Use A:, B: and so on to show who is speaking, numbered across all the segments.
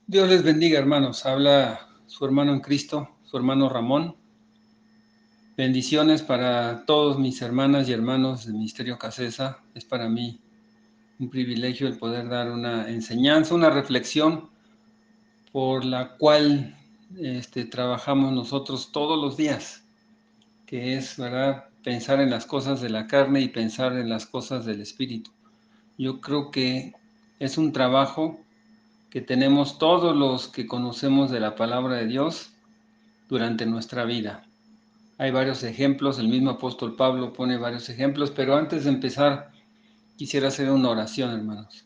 A: Dios les bendiga, hermanos. Habla su hermano en Cristo, su hermano Ramón. Bendiciones para todos mis hermanas y hermanos del Ministerio Casesa. Es para mí un privilegio el poder dar una enseñanza, una reflexión por la cual trabajamos nosotros todos los días, que es, ¿verdad?, pensar en las cosas de la carne y pensar en las cosas del Espíritu. Yo creo que es un trabajo que tenemos todos los que conocemos de la palabra de Dios durante nuestra vida. Hay varios ejemplos, el mismo apóstol Pablo pone varios ejemplos, pero antes de empezar quisiera hacer una oración, hermanos.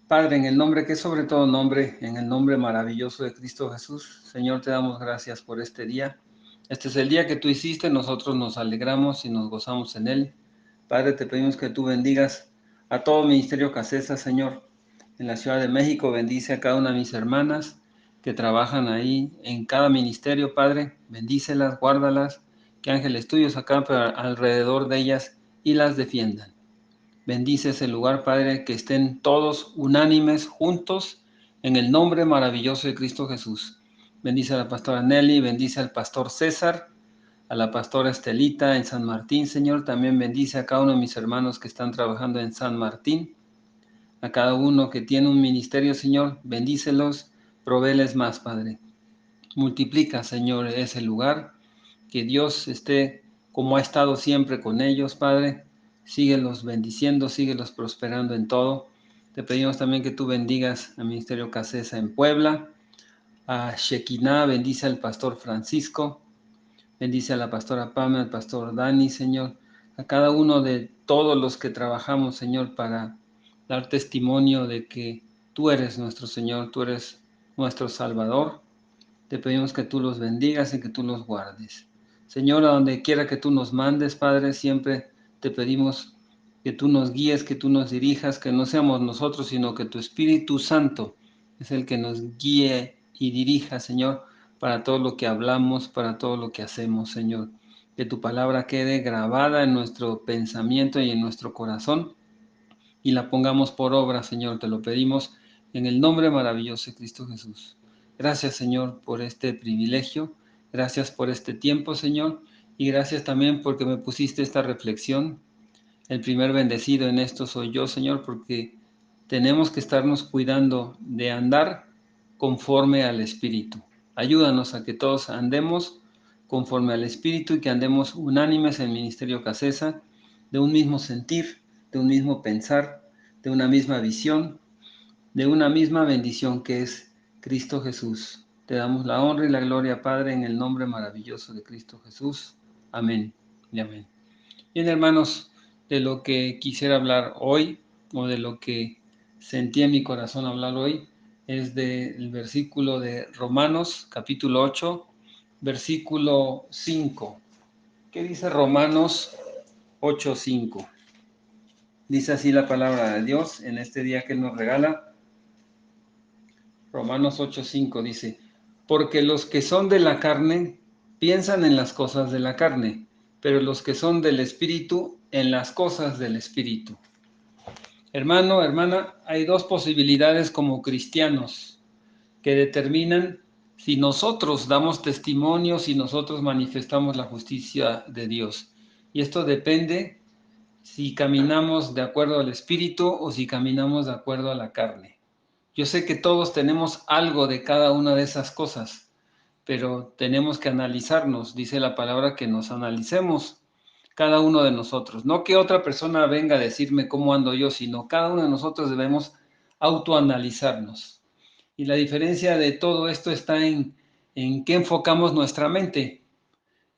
A: Padre, en el nombre que es sobre todo nombre, en el nombre maravilloso de Cristo Jesús, Señor, te damos gracias por este día. Este es el día que tú hiciste, nosotros nos alegramos y nos gozamos en él. Padre, te pedimos que tú bendigas a todo Ministerio Casesa, Señor. En la Ciudad de México, bendice a cada una de mis hermanas que trabajan ahí en cada ministerio, Padre. Bendícelas, guárdalas, que ángeles tuyos acampen alrededor de ellas y las defiendan. Bendice ese lugar, Padre, que estén todos unánimes, juntos, en el nombre maravilloso de Cristo Jesús. Bendice a la pastora Nelly, bendice al pastor César, a la pastora Estelita en San Martín, Señor. También bendice a cada uno de mis hermanos que están trabajando en San Martín, a cada uno que tiene un ministerio, Señor. Bendícelos, provéles más, Padre. Multiplica, Señor, ese lugar, que Dios esté como ha estado siempre con ellos, Padre. Síguelos bendiciendo, síguelos prosperando en todo. Te pedimos también que tú bendigas al Ministerio Casesa en Puebla, a Shekinah, bendice al pastor Francisco, bendice a la pastora Pame, al pastor Dani, Señor, a cada uno de todos los que trabajamos, Señor, para dar testimonio de que tú eres nuestro Señor, tú eres nuestro Salvador. Te pedimos que tú los bendigas y que tú los guardes. Señor, a donde quiera que tú nos mandes, Padre, siempre te pedimos que tú nos guíes, que tú nos dirijas, que no seamos nosotros, sino que tu Espíritu Santo es el que nos guíe y dirija, Señor, para todo lo que hablamos, para todo lo que hacemos, Señor. Que tu palabra quede grabada en nuestro pensamiento y en nuestro corazón y la pongamos por obra, Señor. Te lo pedimos en el nombre maravilloso de Cristo Jesús. Gracias, Señor, por este privilegio. Gracias por este tiempo, Señor. Y gracias también porque me pusiste esta reflexión. El primer bendecido en esto soy yo, Señor, porque tenemos que estarnos cuidando de andar conforme al Espíritu. Ayúdanos a que todos andemos conforme al Espíritu y que andemos unánimes en el Ministerio Casesa, de un mismo sentir, de un mismo pensar, de una misma visión, de una misma bendición que es Cristo Jesús. Te damos la honra y la gloria, Padre, en el nombre maravilloso de Cristo Jesús. Amén y amén. Bien, hermanos, de lo que quisiera hablar hoy, o de lo que sentí en mi corazón hablar hoy, es del versículo de Romanos, capítulo 8, versículo 5. ¿Qué dice Romanos 8:5? Dice así la palabra de Dios en este día que Él nos regala. Romanos 8:5 dice, porque los que son de la carne piensan en las cosas de la carne, pero los que son del Espíritu en las cosas del Espíritu. Hermano, hermana, hay dos posibilidades como cristianos que determinan si nosotros damos testimonio, si nosotros manifestamos la justicia de Dios. Y esto depende si caminamos de acuerdo al Espíritu o si caminamos de acuerdo a la carne. Yo sé que todos tenemos algo de cada una de esas cosas, pero tenemos que analizarnos. Dice la palabra que nos analicemos cada uno de nosotros. No que otra persona venga a decirme cómo ando yo, sino cada uno de nosotros debemos autoanalizarnos. Y la diferencia de todo esto está en qué enfocamos nuestra mente,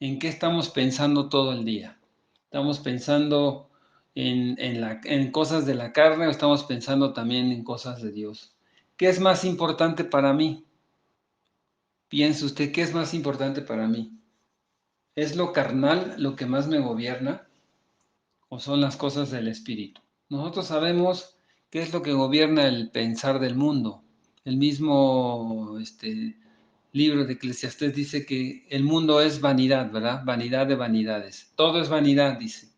A: en qué estamos pensando todo el día. ¿Estamos pensando en cosas de la carne o estamos pensando también en cosas de Dios? ¿Qué es más importante para mí? Piense usted, ¿qué es más importante para mí? ¿Es lo carnal lo que más me gobierna o son las cosas del espíritu? Nosotros sabemos qué es lo que gobierna el pensar del mundo. El mismo libro de Eclesiastés dice que el mundo es vanidad, ¿verdad? Vanidad de vanidades. Todo es vanidad, dice.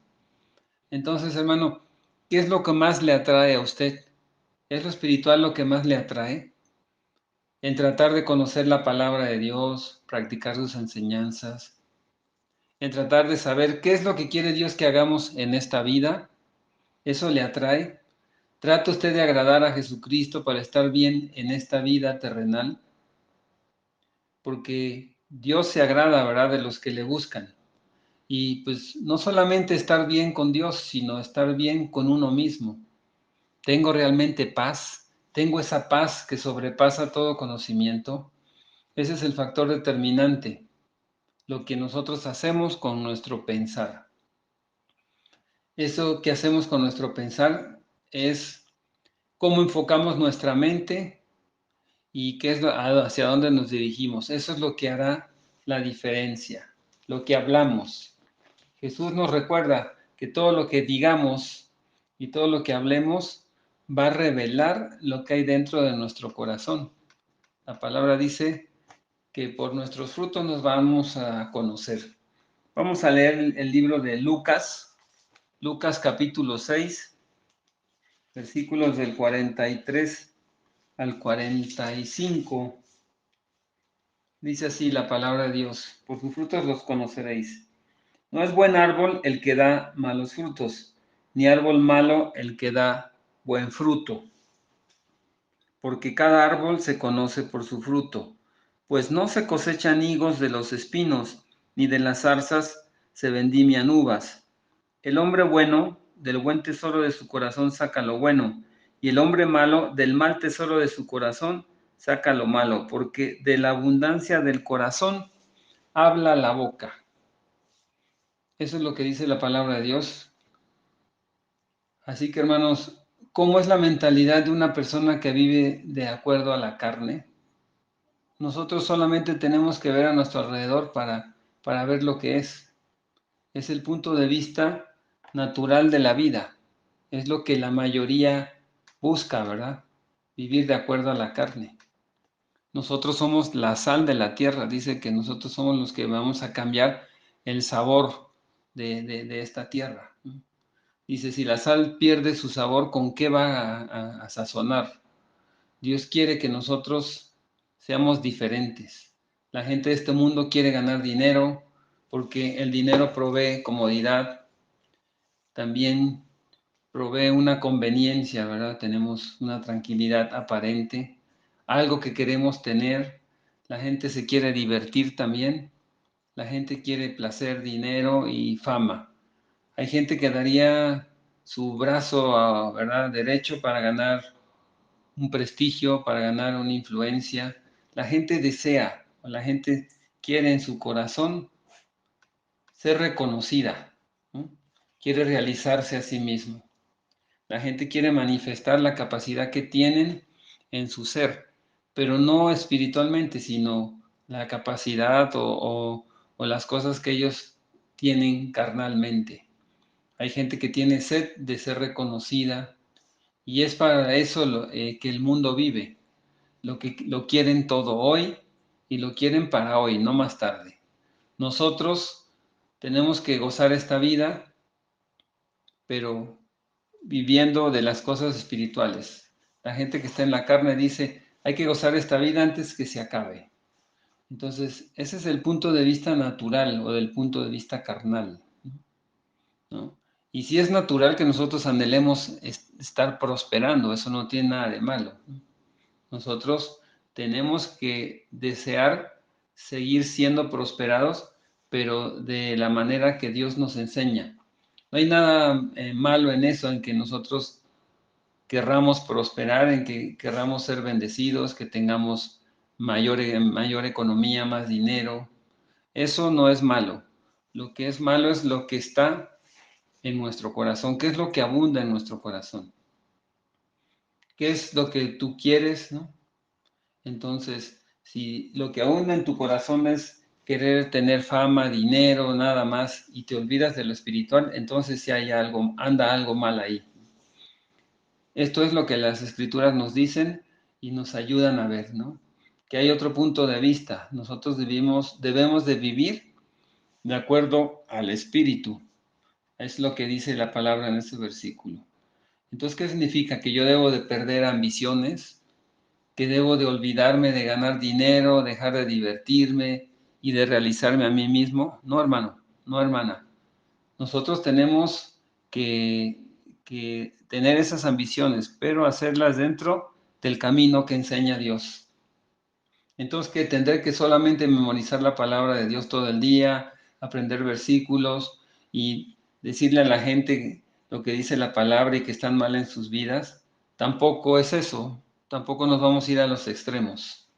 A: Entonces, hermano, ¿qué es lo que más le atrae a usted? ¿Es lo espiritual lo que más le atrae? en tratar de conocer la palabra de Dios, practicar sus enseñanzas, en tratar de saber qué es lo que quiere Dios que hagamos en esta vida. Eso le atrae. ¿Trata usted de agradar a Jesucristo para estar bien en esta vida terrenal? Porque Dios se agrada, ¿verdad?, de los que le buscan. Y pues no solamente estar bien con Dios, sino estar bien con uno mismo. ¿Tengo realmente paz? ¿Tengo esa paz que sobrepasa todo conocimiento? Ese es el factor determinante, lo que nosotros hacemos con nuestro pensar. Eso que hacemos con nuestro pensar es cómo enfocamos nuestra mente y qué es hacia dónde nos dirigimos. Eso es lo que hará la diferencia, lo que hablamos. Jesús nos recuerda que todo lo que digamos y todo lo que hablemos va a revelar lo que hay dentro de nuestro corazón. La palabra dice que por nuestros frutos nos vamos a conocer. Vamos a leer el libro de Lucas, Lucas capítulo 6, versículos del 43 al 45. Dice así la palabra de Dios: por sus frutos los conoceréis. No es buen árbol el que da malos frutos, ni árbol malo el que da buen fruto, porque cada árbol se conoce por su fruto, pues no se cosechan higos de los espinos, ni de las zarzas se vendimian uvas. El hombre bueno del buen tesoro de su corazón saca lo bueno, y el hombre malo del mal tesoro de su corazón saca lo malo, porque de la abundancia del corazón habla la boca. Eso es lo que dice la palabra de Dios. Así que, hermanos, ¿cómo es la mentalidad de una persona que vive de acuerdo a la carne? Nosotros solamente tenemos que ver a nuestro alrededor para ver lo que es. Es el punto de vista natural de la vida. Es lo que la mayoría busca, ¿verdad? Vivir de acuerdo a la carne. Nosotros somos la sal de la tierra. Dice que nosotros somos los que vamos a cambiar el sabor de esta tierra. Dice, si la sal pierde su sabor, ¿con qué va a sazonar? Dios quiere que nosotros seamos diferentes. La gente de este mundo quiere ganar dinero porque el dinero provee comodidad, también provee una conveniencia, ¿verdad? Tenemos una tranquilidad aparente, algo que queremos tener. La gente se quiere divertir también. La gente quiere placer, dinero y fama. Hay gente que daría su brazo, ¿verdad?, derecho para ganar un prestigio, para ganar una influencia. La gente desea, la gente quiere en su corazón ser reconocida, ¿no? Quiere realizarse a sí mismo. La gente quiere manifestar la capacidad que tienen en su ser, pero no espiritualmente, sino la capacidad o las cosas que ellos tienen carnalmente. Hay gente que tiene sed de ser reconocida y es para eso que el mundo vive. Lo quieren todo hoy y lo quieren para hoy, no más tarde. Nosotros tenemos que gozar esta vida, pero viviendo de las cosas espirituales. La gente que está en la carne dice, hay que gozar esta vida antes que se acabe. Entonces, ese es el punto de vista natural o del punto de vista carnal, ¿no? Y si es natural que nosotros anhelemos estar prosperando, eso no tiene nada de malo. Nosotros tenemos que desear seguir siendo prosperados, pero de la manera que Dios nos enseña. No hay nada malo en eso, en que nosotros querramos prosperar, en que querramos ser bendecidos, que tengamos mayor economía, más dinero. Eso no es malo. Lo que es malo es lo que está en nuestro corazón. ¿Qué es lo que abunda en nuestro corazón? ¿Qué es lo que tú quieres, no? Entonces, si lo que abunda en tu corazón es querer tener fama, dinero, nada más, y te olvidas de lo espiritual, entonces sí hay algo, anda algo mal ahí. Esto es lo que las escrituras nos dicen y nos ayudan a ver, ¿no? Que hay otro punto de vista. Nosotros debemos de vivir de acuerdo al espíritu. Es lo que dice la palabra en este versículo. Entonces, ¿qué significa? Que yo debo de perder ambiciones, que debo de olvidarme de ganar dinero, dejar de divertirme y de realizarme a mí mismo. No, hermano, no, hermana. Nosotros tenemos que tener esas ambiciones, pero hacerlas dentro del camino que enseña Dios. Entonces, que tendré que solamente memorizar la palabra de Dios todo el día, aprender versículos y decirle a la gente lo que dice la palabra y que están mal en sus vidas. Tampoco es eso, tampoco nos vamos a ir a los extremos.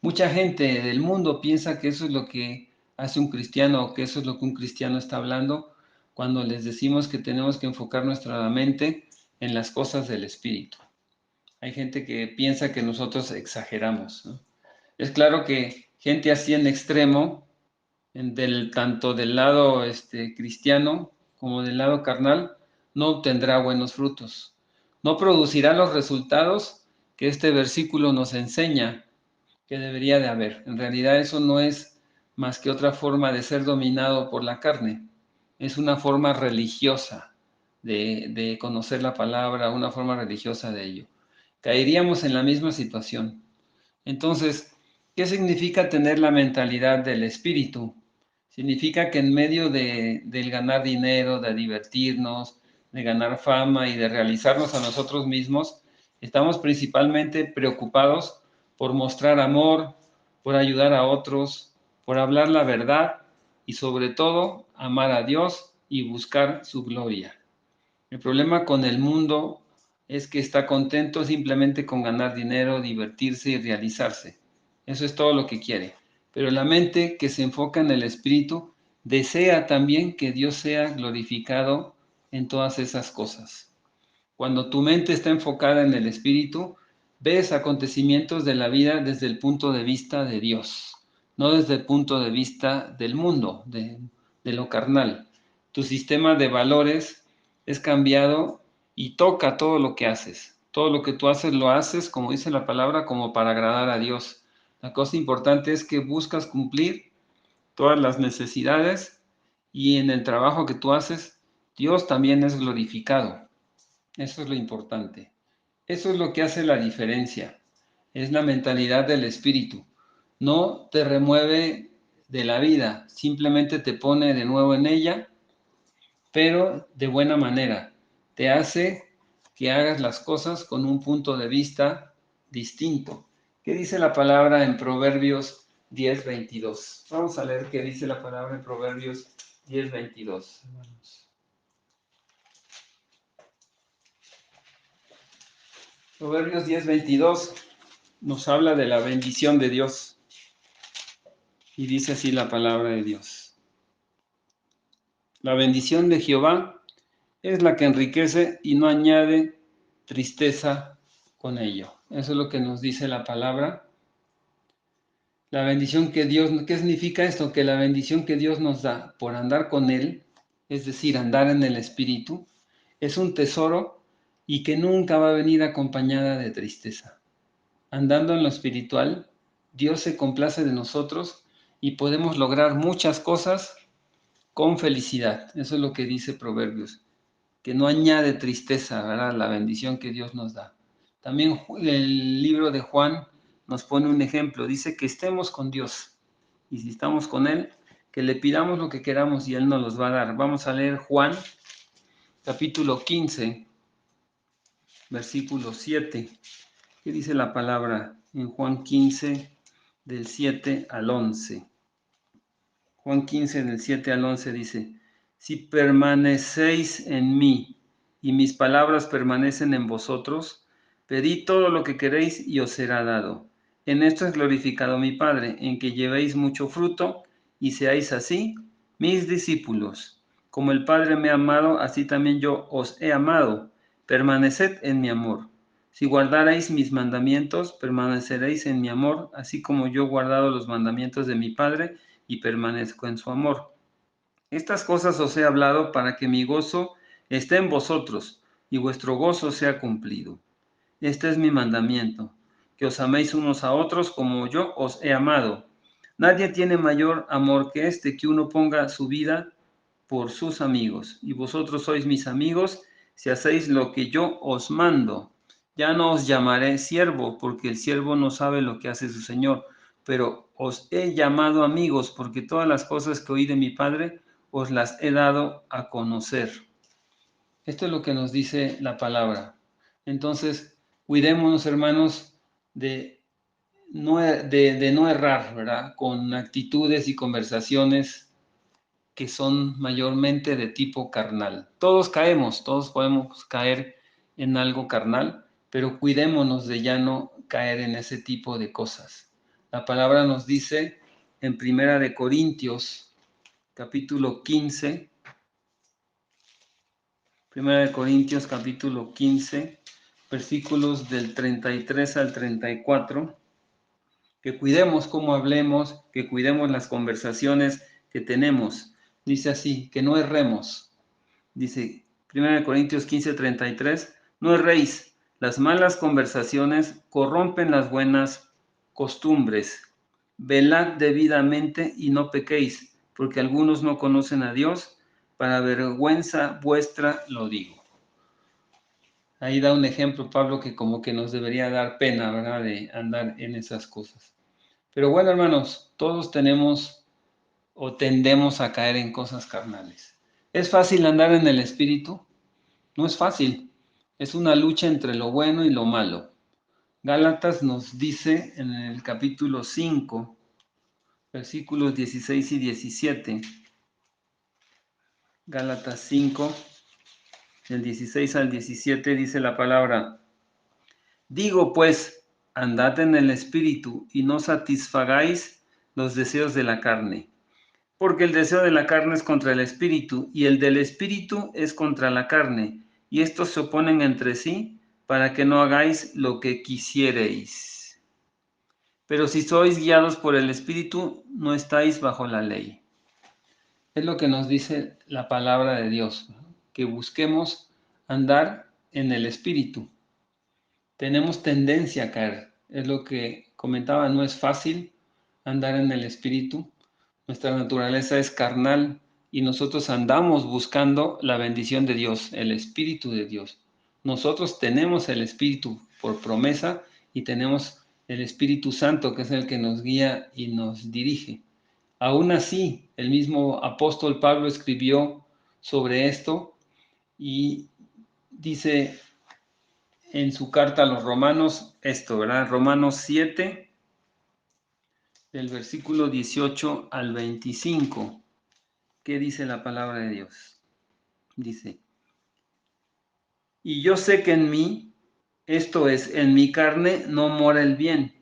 A: Mucha gente del mundo piensa que eso es lo que hace un cristiano o que eso es lo que un cristiano está hablando cuando les decimos que tenemos que enfocar nuestra mente en las cosas del Espíritu. Hay gente que piensa que nosotros exageramos, ¿no? Es claro que gente así en extremo, tanto del lado cristiano como del lado carnal, no obtendrá buenos frutos. No producirá los resultados que este versículo nos enseña que debería de haber. En realidad eso no es más que otra forma de ser dominado por la carne. Es una forma religiosa de conocer la palabra, una forma religiosa de ello. Caeríamos en la misma situación. Entonces, ¿qué significa tener la mentalidad del espíritu? Significa que en medio del ganar dinero, de divertirnos, de ganar fama y de realizarnos a nosotros mismos, estamos principalmente preocupados por mostrar amor, por ayudar a otros, por hablar la verdad y sobre todo amar a Dios y buscar su gloria. El problema con el mundo es que está contento simplemente con ganar dinero, divertirse y realizarse. Eso es todo lo que quiere. Pero la mente que se enfoca en el espíritu desea también que Dios sea glorificado en todas esas cosas. Cuando tu mente está enfocada en el espíritu, ves acontecimientos de la vida desde el punto de vista de Dios, no desde el punto de vista del mundo, de lo carnal. Tu sistema de valores es cambiado y toca todo lo que haces. Todo lo que tú haces lo haces, como dice la palabra, como para agradar a Dios. La cosa importante es que buscas cumplir todas las necesidades y en el trabajo que tú haces, Dios también es glorificado. Eso es lo importante. Eso es lo que hace la diferencia. Es la mentalidad del espíritu. No te remueve de la vida, simplemente te pone de nuevo en ella, pero de buena manera. Te hace que hagas las cosas con un punto de vista distinto. ¿Qué dice la palabra en Proverbios 10:22? Vamos a leer qué dice la palabra en Proverbios 10:22. Proverbios 10:22 nos habla de la bendición de Dios y dice así la palabra de Dios. La bendición de Jehová es la que enriquece y no añade tristeza con ello. Eso es lo que nos dice la palabra. La bendición que Dios, ¿qué significa esto? Que la bendición que Dios nos da por andar con Él, es decir, andar en el Espíritu, es un tesoro y que nunca va a venir acompañada de tristeza. Andando en lo espiritual, Dios se complace de nosotros y podemos lograr muchas cosas con felicidad. Eso es lo que dice Proverbios, que no añade tristeza, ¿verdad? La bendición que Dios nos da. También el libro de Juan nos pone un ejemplo, dice que estemos con Dios y si estamos con Él, que le pidamos lo que queramos y Él nos los va a dar. Vamos a leer Juan, capítulo 15, versículo 7. ¿Qué dice la palabra en Juan 15, del 7 al 11? Juan 15, del 7 al 11 dice, si permanecéis en mí y mis palabras permanecen en vosotros, pedid todo lo que queréis y os será dado. En esto es glorificado mi Padre, en que llevéis mucho fruto y seáis así mis discípulos. Como el Padre me ha amado, así también yo os he amado. Permaneced en mi amor. Si guardaréis mis mandamientos, permaneceréis en mi amor, así como yo he guardado los mandamientos de mi Padre y permanezco en su amor. Estas cosas os he hablado para que mi gozo esté en vosotros y vuestro gozo sea cumplido. Este es mi mandamiento, que os améis unos a otros como yo os he amado. Nadie tiene mayor amor que este, que uno ponga su vida por sus amigos. Y vosotros sois mis amigos si hacéis lo que yo os mando. Ya no os llamaré siervo, porque el siervo no sabe lo que hace su señor, pero os he llamado amigos, porque todas las cosas que oí de mi Padre os las he dado a conocer. Esto es lo que nos dice la palabra. Entonces, cuidémonos, hermanos, de no errar, ¿verdad? Con actitudes y conversaciones que son mayormente de tipo carnal. Todos caemos, todos podemos caer en algo carnal, pero cuidémonos de ya no caer en ese tipo de cosas. La palabra nos dice en Primera de Corintios, capítulo 15, Primera de Corintios, capítulo 15, versículos del 33 al 34, que cuidemos cómo hablemos, que cuidemos las conversaciones que tenemos. Dice así, que no erremos. Dice 1 Corintios 15:33, no erréis, las malas conversaciones corrompen las buenas costumbres. Velad debidamente y no pequéis, porque algunos no conocen a Dios, para vergüenza vuestra lo digo. Ahí da un ejemplo Pablo que como que nos debería dar pena, ¿verdad?, de andar en esas cosas. Pero bueno, hermanos, todos tenemos o tendemos a caer en cosas carnales. ¿Es fácil andar en el Espíritu? No es fácil. Es una lucha entre lo bueno y lo malo. Gálatas nos dice en el capítulo 5, versículos 16 y 17. Gálatas 5, del 16 al 17 dice la palabra: digo pues, andad en el Espíritu y no satisfagáis los deseos de la carne. Porque el deseo de la carne es contra el Espíritu, y el del Espíritu es contra la carne, y estos se oponen entre sí, para que no hagáis lo que quisiereis. Pero si sois guiados por el Espíritu, no estáis bajo la ley. Es lo que nos dice la palabra de Dios, ¿no? Que busquemos andar en el Espíritu. Tenemos tendencia a caer, es lo que comentaba, no es fácil andar en el Espíritu. Nuestra naturaleza es carnal y nosotros andamos buscando la bendición de Dios, el Espíritu de Dios. Nosotros tenemos el Espíritu por promesa y tenemos el Espíritu Santo, que es el que nos guía y nos dirige. Aún así, el mismo apóstol Pablo escribió sobre esto y dice en su carta a los romanos esto, ¿verdad? Romanos 7, del versículo 18 al 25. ¿Qué dice la palabra de Dios? Dice: y yo sé que en mí, esto es, en mi carne, no mora el bien,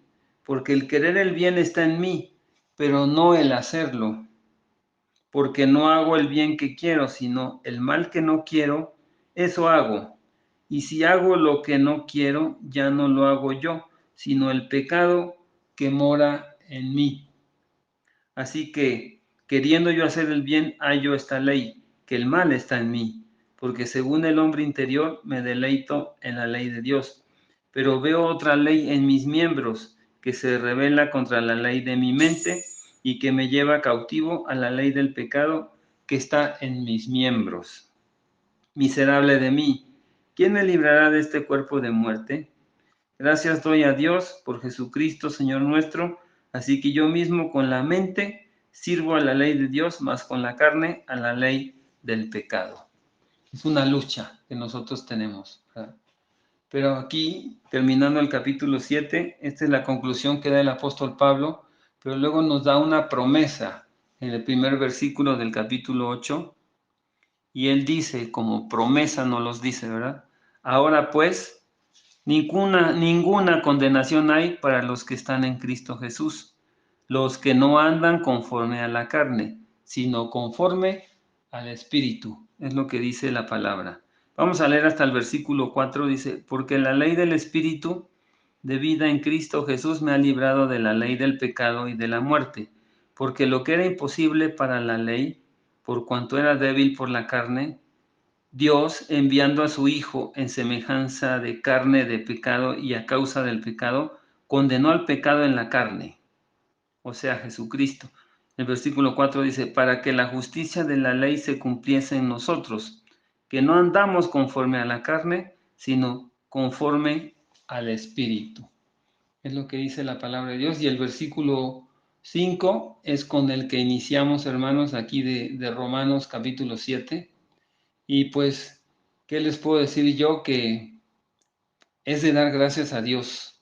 A: porque el querer el bien está en mí, pero no el hacerlo, porque no hago el bien que quiero, sino el mal que no quiero, eso hago. Y si hago lo que no quiero, ya no lo hago yo, sino el pecado que mora en mí. Así que, queriendo yo hacer el bien, hallo esta ley, que el mal está en mí, porque según el hombre interior me deleito en la ley de Dios. Pero veo otra ley en mis miembros, que se rebela contra la ley de mi mente y que me lleva cautivo a la ley del pecado que está en mis miembros. Miserable de mí, ¿quién me librará de este cuerpo de muerte? Gracias doy a Dios por Jesucristo, Señor nuestro. Así que yo mismo con la mente sirvo a la ley de Dios, mas con la carne a la ley del pecado. Es una lucha que nosotros tenemos, ¿verdad? Pero aquí, terminando el capítulo 7, esta es la conclusión que da el apóstol Pablo, pero luego nos da una promesa en el primer versículo del capítulo 8, y él dice, como promesa nos los dice, ¿verdad? Ahora pues, ninguna condenación hay para los que están en Cristo Jesús, los que no andan conforme a la carne, sino conforme al Espíritu. Es lo que dice la palabra. Vamos a leer hasta el versículo 4, dice: porque la ley del Espíritu de vida en Cristo Jesús me ha librado de la ley del pecado y de la muerte, porque lo que era imposible para la ley, por cuanto era débil por la carne, Dios, enviando a su Hijo en semejanza de carne de pecado y a causa del pecado, condenó al pecado en la carne, o sea, Jesucristo. El versículo 4 dice: para que la justicia de la ley se cumpliese en nosotros, que no andamos conforme a la carne, sino conforme al Espíritu. Es lo que dice la palabra de Dios. Y el versículo 5 es con el que iniciamos, hermanos, aquí de Romanos capítulo 7. Y pues, ¿qué les puedo decir yo? Que es de dar gracias a Dios,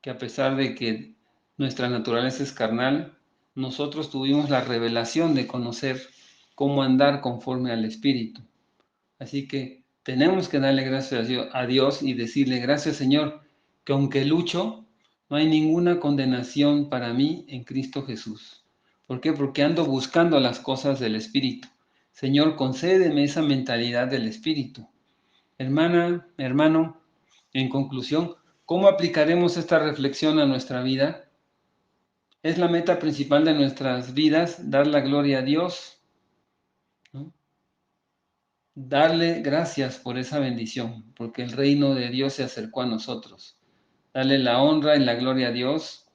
A: que a pesar de que nuestra naturaleza es carnal, nosotros tuvimos la revelación de conocer cómo andar conforme al Espíritu. Así que tenemos que darle gracias a Dios y decirle, gracias Señor, que aunque lucho, no hay ninguna condenación para mí en Cristo Jesús. ¿Por qué? Porque ando buscando las cosas del Espíritu. Señor, concédeme esa mentalidad del Espíritu. Hermana, hermano, en conclusión, ¿cómo aplicaremos esta reflexión a nuestra vida? Es la meta principal de nuestras vidas, dar la gloria a Dios, ¿no? Darle gracias por esa bendición, porque el reino de Dios se acercó a nosotros. Darle la honra y la gloria a Dios,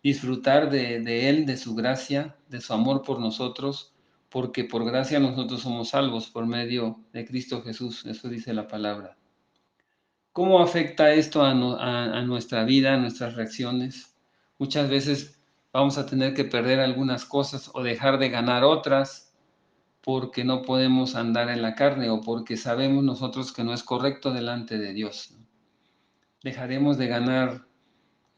A: disfrutar de Él, de su gracia, de su amor por nosotros, porque por gracia nosotros somos salvos por medio de Cristo Jesús. Eso dice la palabra. ¿Cómo afecta esto a nuestra vida, a nuestras reacciones? Muchas veces vamos a tener que perder algunas cosas o dejar de ganar otras porque no podemos andar en la carne o porque sabemos nosotros que no es correcto delante de Dios. Dejaremos de ganar,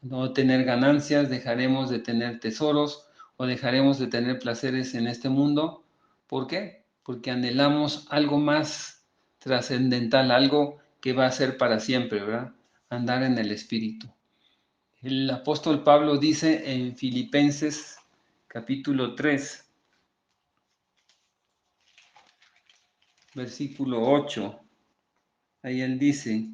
A: no tener ganancias, dejaremos de tener tesoros o dejaremos de tener placeres en este mundo. ¿Por qué? Porque anhelamos algo más trascendental, algo que va a ser para siempre, ¿verdad? Andar en el Espíritu. El apóstol Pablo dice en Filipenses capítulo 3, versículo 8, ahí él dice,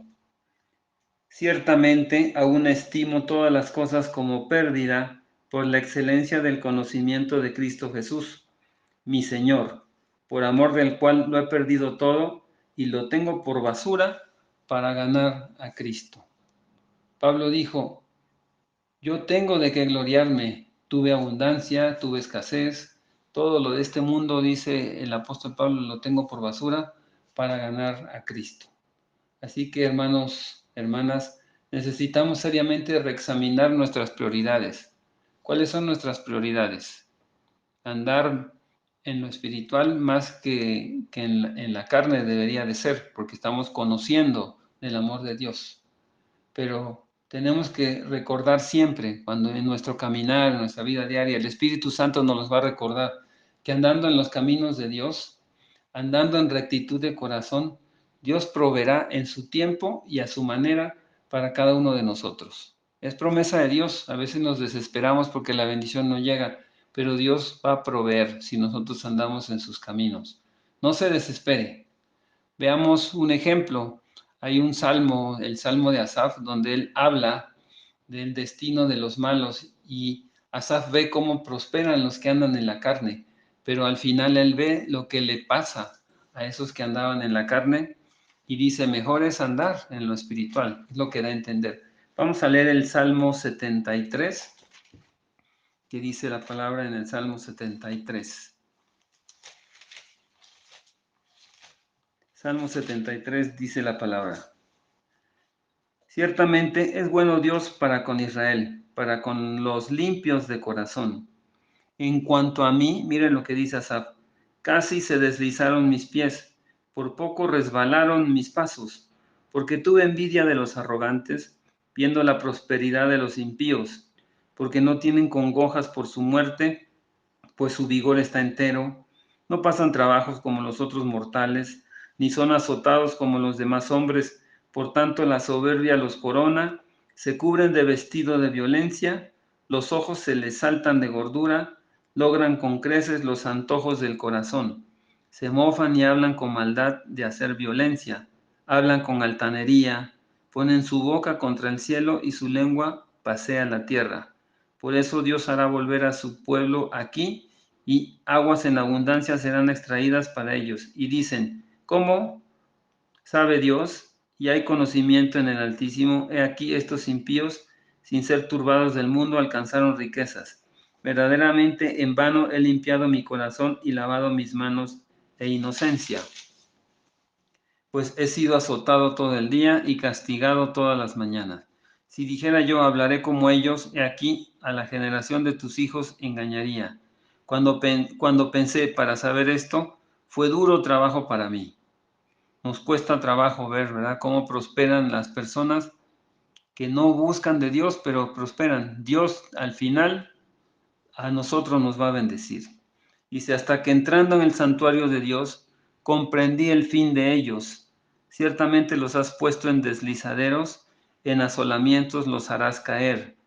A: ciertamente aún estimo todas las cosas como pérdida por la excelencia del conocimiento de Cristo Jesús, mi Señor, por amor del cual lo he perdido todo y lo tengo por basura para ganar a Cristo. Pablo dijo, yo tengo de qué gloriarme, tuve abundancia, tuve escasez, todo lo de este mundo, dice el apóstol Pablo, lo tengo por basura para ganar a Cristo. Así que, hermanos, hermanas, necesitamos seriamente reexaminar nuestras prioridades. ¿Cuáles son nuestras prioridades? Andar en lo espiritual más que en la carne debería de ser, porque estamos conociendo el amor de Dios. Pero tenemos que recordar siempre, cuando en nuestro caminar, en nuestra vida diaria, el Espíritu Santo nos los va a recordar, que andando en los caminos de Dios, andando en rectitud de corazón, Dios proveerá en su tiempo y a su manera para cada uno de nosotros. Es promesa de Dios, a veces nos desesperamos porque la bendición no llega, pero Dios va a proveer si nosotros andamos en sus caminos. No se desespere. Veamos un ejemplo. Hay un salmo, el Salmo de Asaf, donde él habla del destino de los malos y Asaf ve cómo prosperan los que andan en la carne, pero al final él ve lo que le pasa a esos que andaban en la carne y dice, mejor es andar en lo espiritual, es lo que da a entender. Vamos a leer el Salmo 73, que dice la palabra en el Salmo 73. Salmo 73 dice la palabra. Ciertamente es bueno Dios para con Israel, para con los limpios de corazón. En cuanto a mí, miren lo que dice Asaf, casi se deslizaron mis pies, por poco resbalaron mis pasos, porque tuve envidia de los arrogantes, viendo la prosperidad de los impíos, porque no tienen congojas por su muerte, pues su vigor está entero, no pasan trabajos como los otros mortales, ni son azotados como los demás hombres, por tanto la soberbia los corona, se cubren de vestido de violencia, los ojos se les saltan de gordura, logran con creces los antojos del corazón, se mofan y hablan con maldad de hacer violencia, hablan con altanería, ponen su boca contra el cielo y su lengua pasea la tierra. Por eso Dios hará volver a su pueblo aquí y aguas en abundancia serán extraídas para ellos. Y dicen, ¿cómo sabe Dios? Y hay conocimiento en el Altísimo. He aquí estos impíos, sin ser turbados del mundo, alcanzaron riquezas. Verdaderamente en vano he limpiado mi corazón y lavado mis manos de inocencia. pues he sido azotado todo el día y castigado todas las mañanas. Si dijera yo, hablaré como ellos, he aquí, a la generación de tus hijos engañaría. Cuando pensé para saber esto, fue duro trabajo para mí. Nos cuesta trabajo ver, ¿verdad?, cómo prosperan las personas que no buscan de Dios, pero prosperan. Dios al final a nosotros nos va a bendecir. Dice, hasta que entrando en el santuario de Dios, comprendí el fin de ellos. Ciertamente los has puesto en deslizaderos, en asolamientos los harás caer.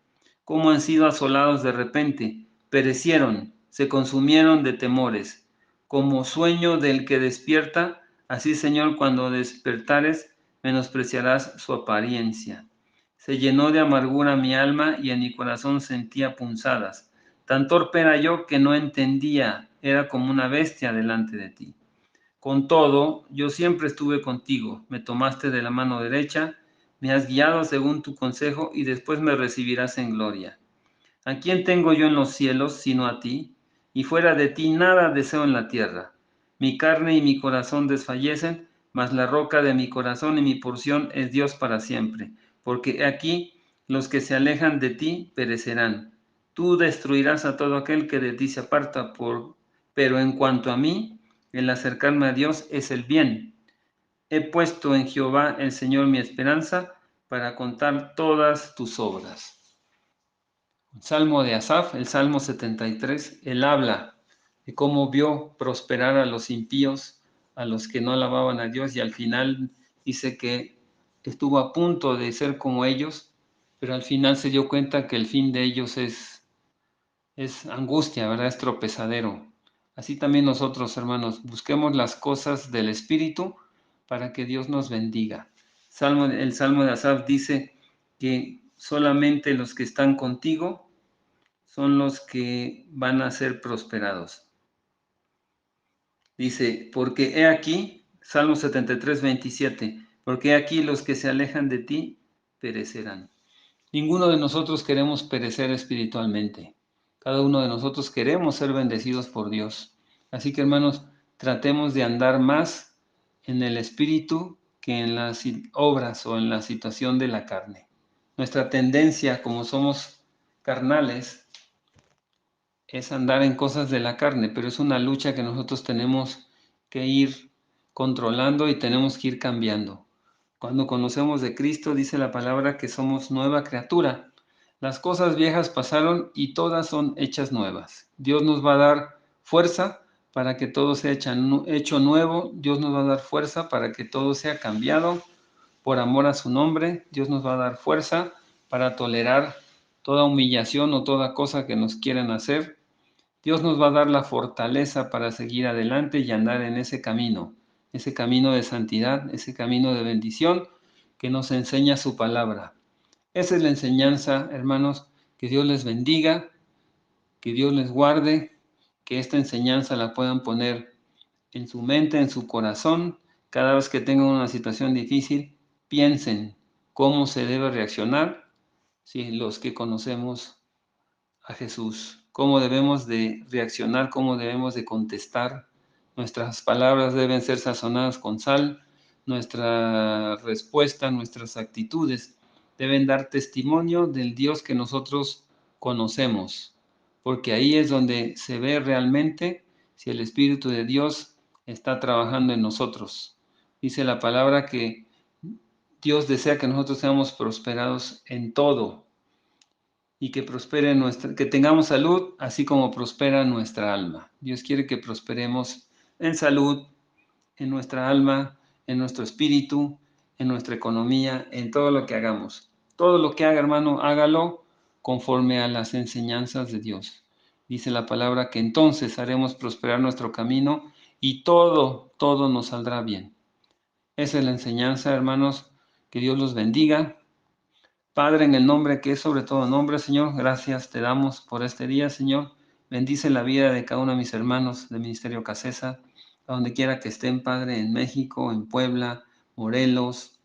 A: Cómo han sido asolados de repente, perecieron, se consumieron de temores. Como sueño del que despierta, así, Señor, cuando despertares, menospreciarás su apariencia. Se llenó de amargura mi alma y en mi corazón sentía punzadas. Tan torpe era yo que no entendía, era como una bestia delante de ti. Con todo, yo siempre estuve contigo, me tomaste de la mano derecha, me has guiado según tu consejo y después me recibirás en gloria. ¿A quién tengo yo en los cielos sino a ti? Y fuera de ti nada deseo en la tierra. Mi carne y mi corazón desfallecen, mas la roca de mi corazón y mi porción es Dios para siempre. Porque aquí los que se alejan de ti perecerán. Tú destruirás a todo aquel que de ti se aparta, pero en cuanto a mí, el acercarme a Dios es el bien. He puesto en Jehová el Señor mi esperanza para contar todas tus obras. Salmo de Asaf, el Salmo 73, él habla de cómo vio prosperar a los impíos, a los que no alababan a Dios, y al final dice que estuvo a punto de ser como ellos, pero al final se dio cuenta que el fin de ellos es angustia, ¿verdad? Es tropezadero. Así también nosotros, hermanos, busquemos las cosas del Espíritu para que Dios nos bendiga. El Salmo de Asaf dice que solamente los que están contigo son los que van a ser prosperados. Dice, porque he aquí, Salmo 73, 27, porque he aquí los que se alejan de ti perecerán. Ninguno de nosotros queremos perecer espiritualmente. Cada uno de nosotros queremos ser bendecidos por Dios. Así que, hermanos, tratemos de andar más en el espíritu que en las obras o en la situación de la carne. Nuestra tendencia, como somos carnales, es andar en cosas de la carne, pero es una lucha que nosotros tenemos que ir controlando y tenemos que ir cambiando. Cuando conocemos de Cristo, dice la palabra que somos nueva criatura. Las cosas viejas pasaron y todas son hechas nuevas. Dios nos va a dar fuerza para que todo sea hecho nuevo. Dios nos va a dar fuerza para que todo sea cambiado por amor a su nombre. Dios nos va a dar fuerza para tolerar toda humillación o toda cosa que nos quieran hacer. Dios nos va a dar la fortaleza para seguir adelante y andar en ese camino de santidad, ese camino de bendición que nos enseña su palabra. Esa es la enseñanza, hermanos, que Dios les bendiga, que Dios les guarde, que esta enseñanza la puedan poner en su mente, en su corazón. Cada vez que tengan una situación difícil, piensen cómo se debe reaccionar si los que conocemos a Jesús, cómo debemos de reaccionar, cómo debemos de contestar. Nuestras palabras deben ser sazonadas con sal, nuestra respuesta, nuestras actitudes deben dar testimonio del Dios que nosotros conocemos, porque ahí es donde se ve realmente si el Espíritu de Dios está trabajando en nosotros. Dice la palabra que Dios desea que nosotros seamos prosperados en todo, y que prospere que tengamos salud, así como prospera nuestra alma. Dios quiere que prosperemos en salud, en nuestra alma, en nuestro espíritu, en nuestra economía, en todo lo que hagamos. Todo lo que haga, hermano, hágalo conforme a las enseñanzas de Dios. Dice la palabra que entonces haremos prosperar nuestro camino y todo nos saldrá bien. Esa es la enseñanza, hermanos. Que Dios los bendiga. Padre, en el nombre que es sobre todo nombre, Señor, gracias te damos por este día, Señor. Bendice la vida de cada uno de mis hermanos del Ministerio Casesa, a donde quiera que estén, Padre, en México, en Puebla, Morelos,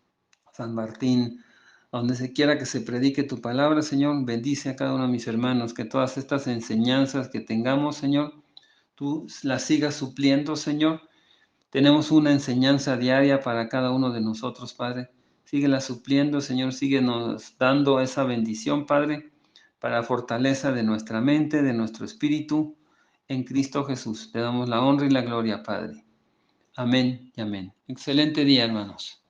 A: San Martín, a donde se quiera que se predique tu palabra, Señor. Bendice a cada uno de mis hermanos, que todas estas enseñanzas que tengamos, Señor, tú las sigas supliendo, Señor, Tenemos una enseñanza diaria para cada uno de nosotros, Padre. Síguela supliendo, Señor, síguenos dando esa bendición, Padre, para fortaleza de nuestra mente, de nuestro espíritu, en Cristo Jesús. Te damos la honra y la gloria, Padre. Amén y amén. Excelente día, hermanos.